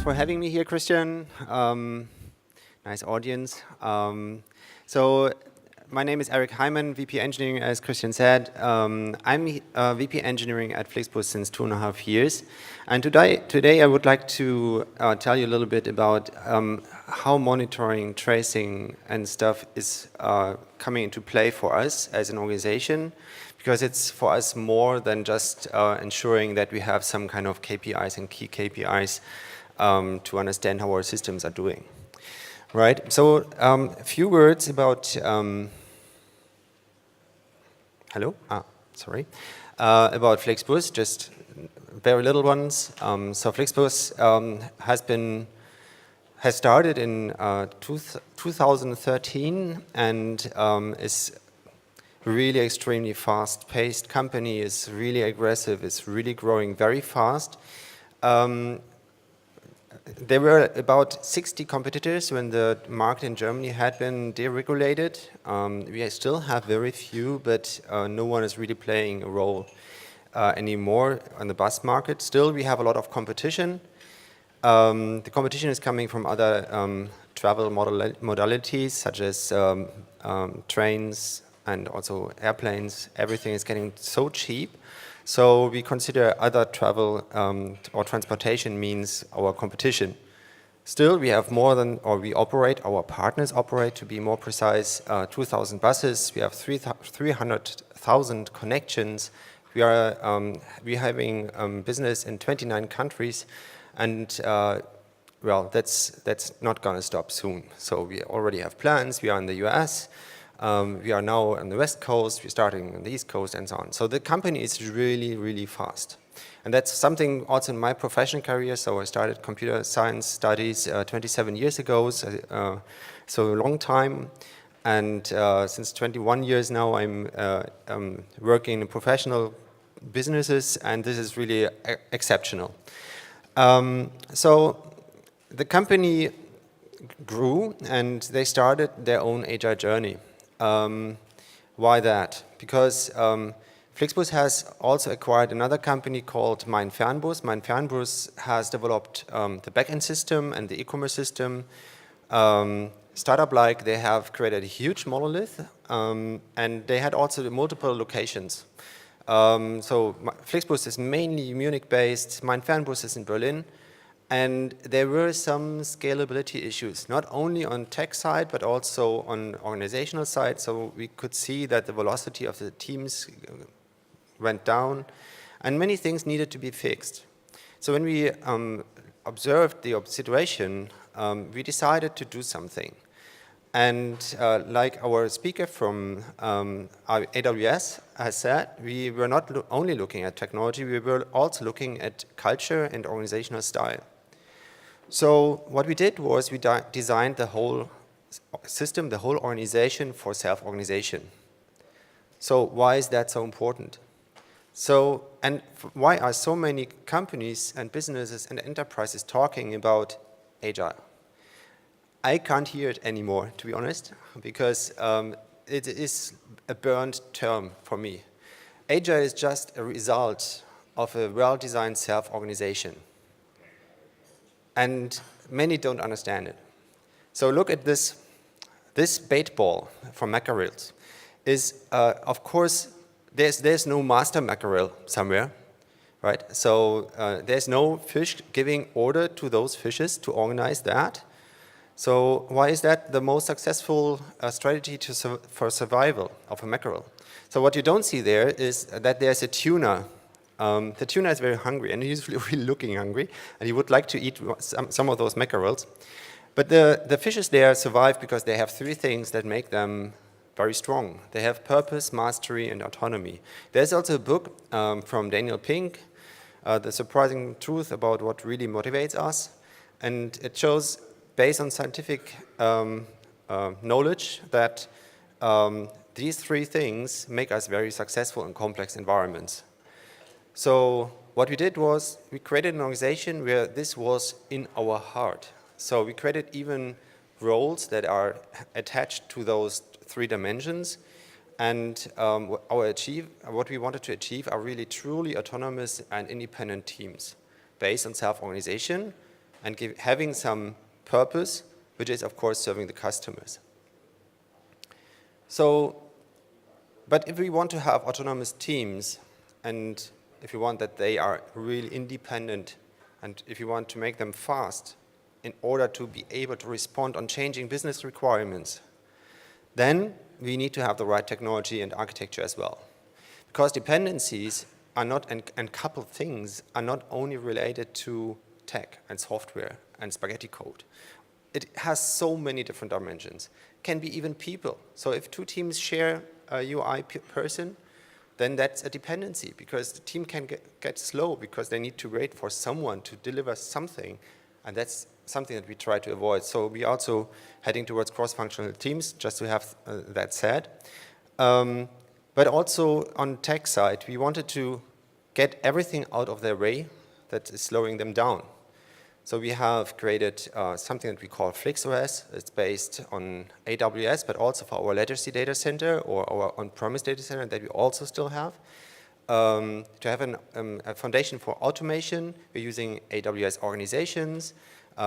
for having me here, Christian. Nice audience. So my name is Eric Heymann, VP Engineering, as Christian said. I'm VP Engineering at FlixBus since 2.5 years. And today I would like to tell you a little bit about how monitoring, tracing, and stuff is coming into play for us as an organization, because it's for us more than just ensuring that we have some kind of KPIs and key KPIs to understand how our systems are doing. Right, so a few words about, hello, about FlixBus, just very little ones. So FlixBus has started in 2013 and is really extremely fast-paced company, is really aggressive, is really growing very fast. There were about 60 competitors when the market in Germany had been deregulated. We still have very few, but no one is really playing a role anymore on the bus market. Still, we have a lot of competition. The competition is coming from other travel modalities, such as trains and also airplanes. Everything is getting so cheap. So we consider other travel or transportation means our competition. Still, we have more than, or we operate, our partners operate, to be more precise, 2,000 buses. We have 300,000 connections. We are having business in 29 countries, and well, that's not going to stop soon. So we already have plans. We are in the US. We are now on the West Coast, we're starting on the East Coast, and so on. So the company is really, really fast. And that's something also in my professional career. So I started computer science studies 27 years ago, so a long time. And since 21 years now, I'm working in professional businesses, and this is really exceptional. So the company grew, and they started their own agile journey. Why that? Because FlixBus has also acquired another company called Mein Fernbus. Mein Fernbus has developed the backend system and the e-commerce system. Startup-like, they have created a huge monolith, and they had also multiple locations. So FlixBus is mainly Munich-based. Mein Fernbus is in Berlin. And there were some scalability issues, not only on tech side, but also on organizational side. So we could see that the velocity of the teams went down, and many things needed to be fixed. So when we observed the situation, we decided to do something. And like our speaker from AWS has said, we were not only looking at technology, we were also looking at culture and organizational style. So what we did was we designed the whole system, the whole organization for self-organization. So why is that so important? So, and why are so many companies and businesses and enterprises talking about Agile? I can't hear it anymore, to be honest, because it is a burned term for me. Agile is just a result of a well-designed self-organization. And many don't understand it. So look at this. This bait ball from mackerels is, of course, there's no master mackerel somewhere, right? So there's no fish giving order to those fishes to organize that. So why is that the most successful strategy for survival of a mackerel? So what you don't see there is that there's a tuna. The tuna is very hungry, and he's really looking hungry, and he would like to eat some of those mackerels. But the fishes there survive because they have three things that make them very strong. They have purpose, mastery, and autonomy. There's also a book from Daniel Pink, The Surprising Truth About What Really Motivates Us, and it shows, based on scientific knowledge, that these three things make us very successful in complex environments. So what we did was we created an organization where this was in our heart. So we created even roles that are attached to those three dimensions. And what we wanted to achieve are really truly autonomous and independent teams based on self-organization, and having some purpose, which is, of course, serving the customers. So, but if we want to have autonomous teams, and if you want that they are really independent, and if you want to make them fast in order to be able to respond on changing business requirements, then we need to have the right technology and architecture as well. Because dependencies are not, and coupled things are not only related to tech and software and spaghetti code. It has so many different dimensions. Can be even people. So if two teams share a UI person, then that's a dependency, because the team can get slow because they need to wait for someone to deliver something, and that's something that we try to avoid. So we also heading towards cross-functional teams, just to have that said. But also on tech side, we wanted to get everything out of their way that is slowing them down. So we have created something that we call FlixOS. It's based on AWS, but also for our legacy data center or our on-premise data center that we also still have. To have a foundation for automation, we're using AWS organizations.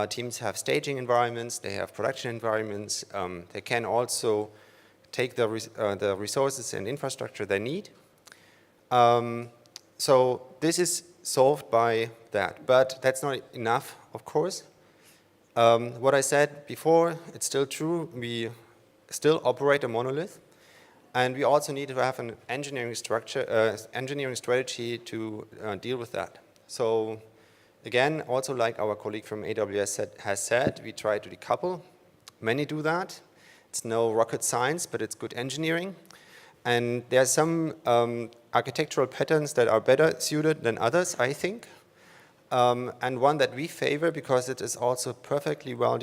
Teams have staging environments, they have production environments. They can also take the resources and infrastructure they need. So this is solved by that, but that's not enough, of course. What I said before, it's still true. We still operate a monolith, and we also need to have an engineering structure, engineering strategy to deal with that. So again, also like our colleague from AWS has said, we try to decouple. Many do that. It's no rocket science, but it's good engineering. And there are some architectural patterns that are better suited than others, I think. And one that we favor, because it is also perfectly well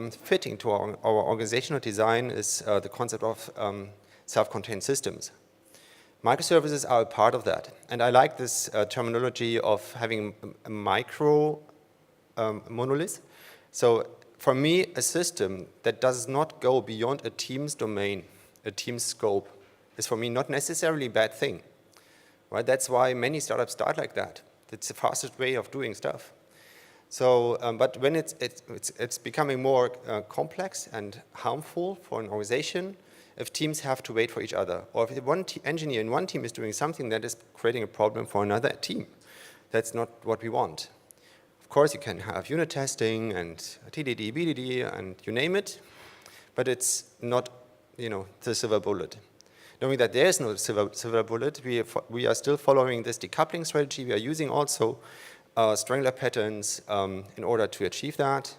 fitting to our organizational design, is the concept of self-contained systems. Microservices are a part of that. And I like this terminology of having a micro monolith. So for me, a system that does not go beyond a team's domain, a team's scope, is for me not necessarily a bad thing. Right? That's why many startups start like that. It's the fastest way of doing stuff. So, but when it's becoming more complex and harmful for an organization, if teams have to wait for each other, or if one engineer in one team is doing something that is creating a problem for another team, that's not what we want. Of course, you can have unit testing and TDD, BDD, and you name it, but it's not, the silver bullet. Knowing that there is no silver bullet, we are still following this decoupling strategy. We are using also strangler patterns in order to achieve that.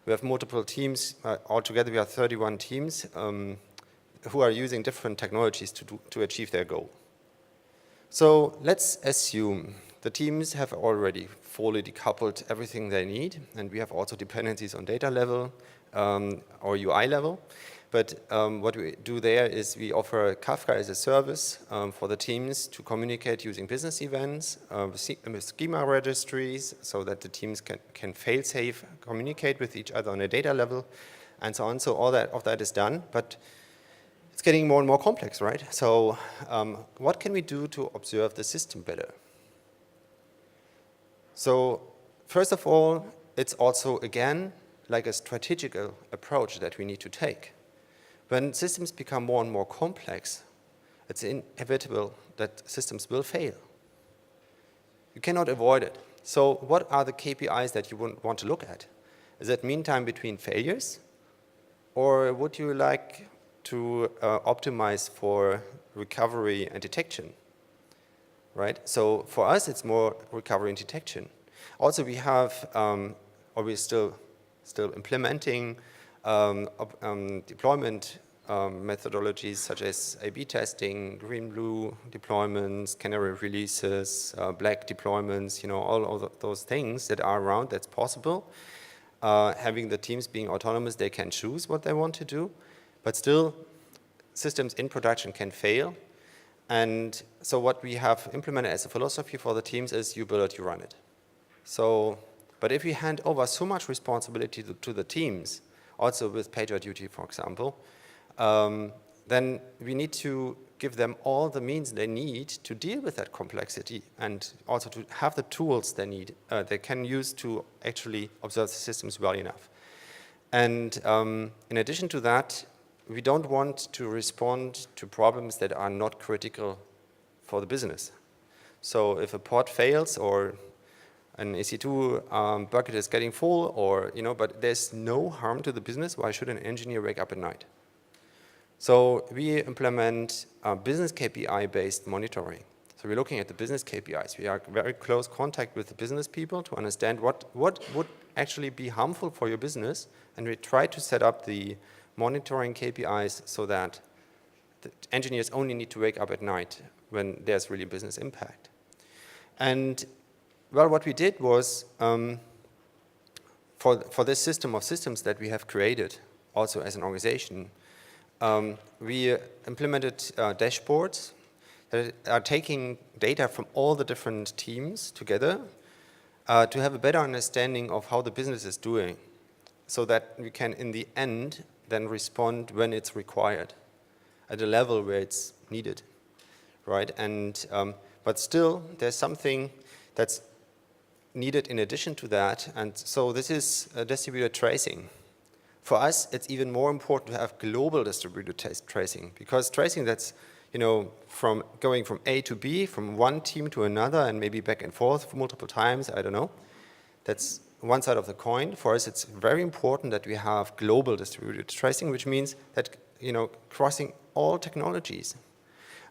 We have multiple teams. Altogether, we have 31 teams who are using different technologies to achieve their goal. So let's assume the teams have already fully decoupled everything they need, and we have also dependencies on data level or UI level. But what we do there is we offer Kafka as a service for the teams to communicate using business events, schema registries, so that the teams can fail-safe communicate with each other on a data level, and so on. So all of that is done, but it's getting more and more complex, right? So what can we do to observe the system better? So first of all, it's also, again, like a strategical approach that we need to take. When systems become more and more complex, it's inevitable that systems will fail. You cannot avoid it. So what are the KPIs that you would want to look at? Is it mean time between failures? Or would you like to optimize for recovery and detection? Right? So for us, it's more recovery and detection. Also, we have, or we're still implementing deployment methodologies such as A/B testing, green-blue deployments, canary releases, black deployments, all of those things that are around, that's possible. Having the teams being autonomous, they can choose what they want to do, but still systems in production can fail. And so what we have implemented as a philosophy for the teams is you build it, you run it. So, but if we hand over so much responsibility to the teams, also with PagerDuty, for example, then we need to give them all the means they need to deal with that complexity and also to have the tools they need, they can use to actually observe the systems well enough. And in addition to that, we don't want to respond to problems that are not critical for the business. So if a pod fails or an EC2 bucket is getting full, or but there's no harm to the business, why should an engineer wake up at night? So we implement business KPI-based monitoring. So we're looking at the business KPIs. We are in very close contact with the business people to understand what would actually be harmful for your business, and we try to set up the monitoring KPIs so that the engineers only need to wake up at night when there's really business impact. And well, what we did was, for this system of systems that we have created, also as an organization, we implemented dashboards that are taking data from all the different teams together to have a better understanding of how the business is doing, so that we can, in the end, then respond when it's required, at a level where it's needed, right? And but still, there's something that's needed in addition to that, and so this is distributed tracing. For us, it's even more important to have global distributed tracing, because tracing that's from going from A to B, from one team to another, and maybe back and forth multiple times, I don't know. That's one side of the coin. For us, it's very important that we have global distributed tracing, which means that crossing all technologies.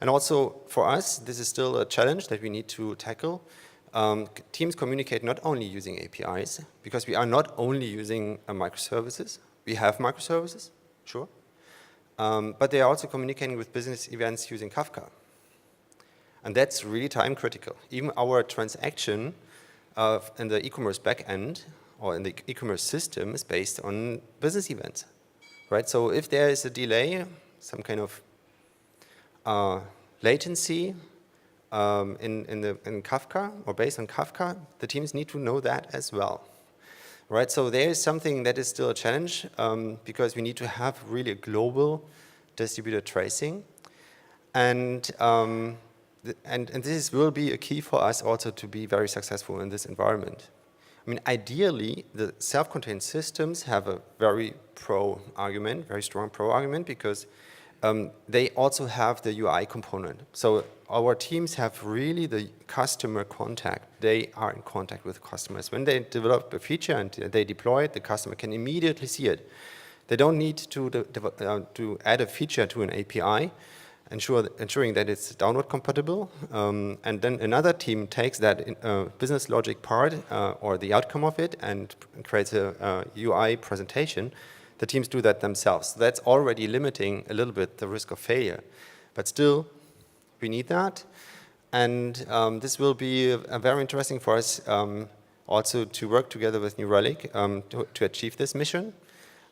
And also for us, this is still a challenge that we need to tackle. Teams communicate not only using APIs, because we are not only using microservices. We have microservices, sure. But they are also communicating with business events using Kafka. And that's really time critical. Even our transaction in the e-commerce backend or in the e-commerce system is based on business events, right? So if there is a delay, some kind of latency in Kafka or based on Kafka, the teams need to know that as well. Right, so there is something that is still a challenge because we need to have really a global distributed tracing, and this will be a key for us also to be very successful in this environment. I mean, ideally, the self-contained systems have a very strong pro argument, because they also have the UI component. So our teams have really the customer contact. They are in contact with customers. When they develop a feature and they deploy it, the customer can immediately see it. They don't need to add a feature to an API, ensuring that it's download compatible. And then another team takes that business logic part or the outcome of it and creates a UI presentation. The teams do that themselves. So that's already limiting a little bit the risk of failure. But still, we need that. And this will be very interesting for us also to work together with New Relic to achieve this mission.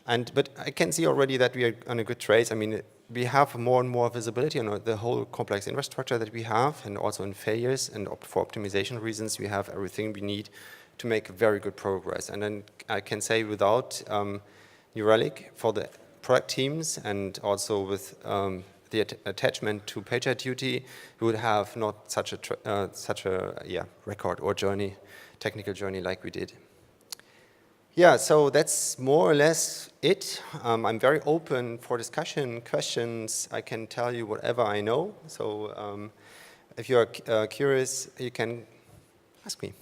But I can see already that we are on a good trace. I mean, we have more and more visibility on the whole complex infrastructure that we have, and also in failures and for optimization reasons, we have everything we need to make very good progress. And then I can say without New Relic, for the product teams and also with the attachment to PagerDuty, we would have not such a record or journey, technical journey like we did. Yeah, so that's more or less it. I'm very open for discussion, questions. I can tell you whatever I know. So if you're curious, you can ask me.